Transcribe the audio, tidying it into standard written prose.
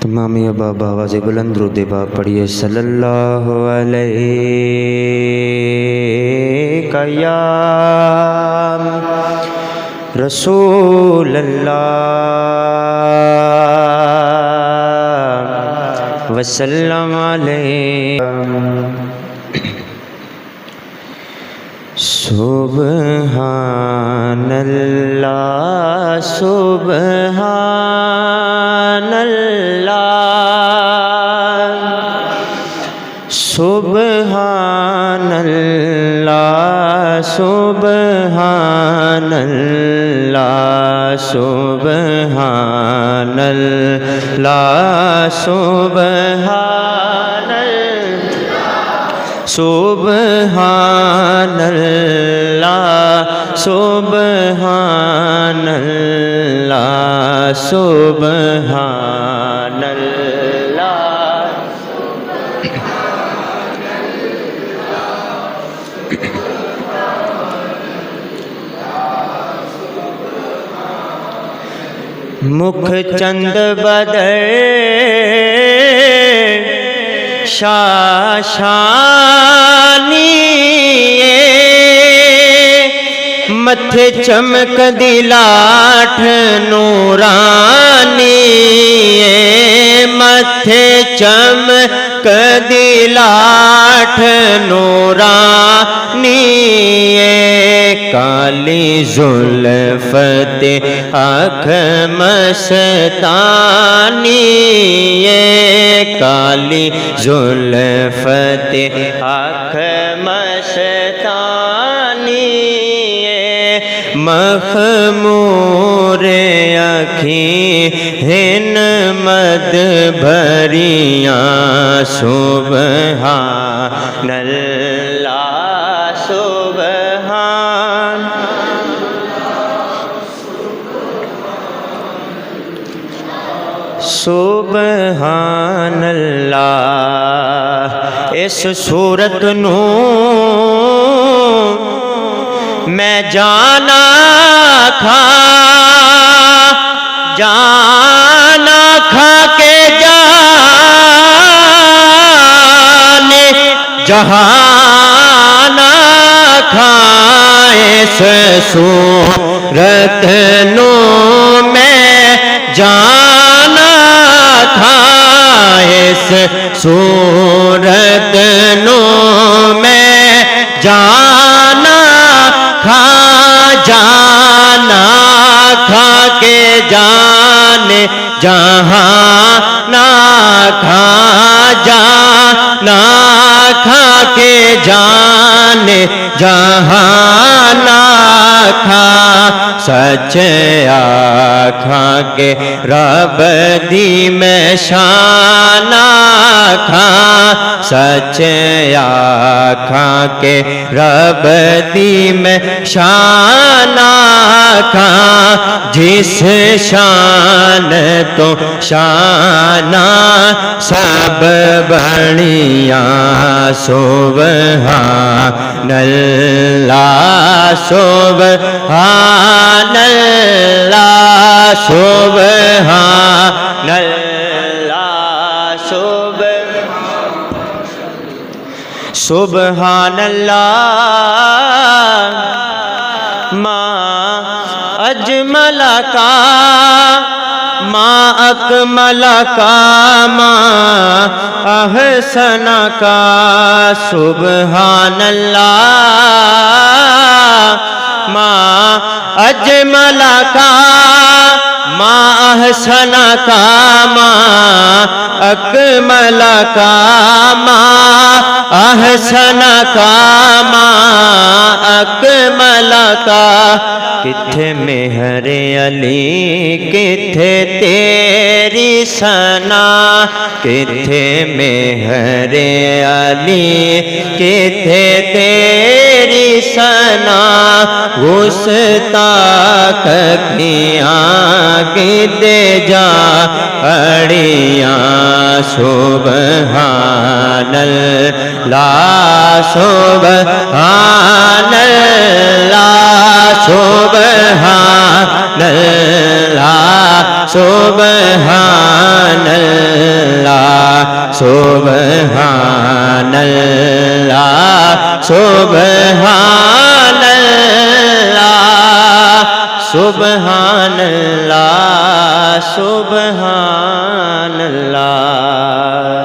تمامی ابا آواز بلند درود پاک پڑھیے صلی اللہ علیہ یا رسول اللہ وسلم علیہ سبحان اللہ سبحان اللہ سبحان اللہ سبحان اللہ سبحان اللہ سبحان سبحان اللہ سبحان اللہ سبحان اللہ مکھ چند بدر شاشانی متھے چمک دی لاٹھ نورانی متھے چمک دی لاٹھ نورانی کالی زلف تے آنکھ مستانی کالی زلف تے آنکھ مستانی مخمور اکھیں ہن مد بھریاں سبحان اللہ سبحان سبحان اللہ اس صورت نو میں جانا کھا کے جانے جہانا کھا اس صورت نو میں جانا تھا اس صورت نو میں جانا جانا کھا کے جانے جہاں نہ کھا جانا کھا کے جانے جہاں نہ کھا سچ آکھاں کے رب دی میں شان آکھاں سچ آکھاں کے رب دی میں شان آکھاں جس شان تو شان سب بڑیاں سبحان اللہ سبحان اللہ سبحان اللہ سبحان اللہ ما اجمل کا ما اکمل کا ما احسن کا سبحان اللہ ما اجمل کا ما احسن کا ما اکمل کا ما احسن کا ما اکمل کا کتھے مہر علی کتھے تیری ثنا کتھے مہر علی کتھے تیری ثنا گستاخ کی دے جا پڑیاں سبحان اللہ سبحان اللہ سبحان اللہ سبحان اللہ سبحان اللہ سبحان اللہ سبحان اللہ سبحان اللہ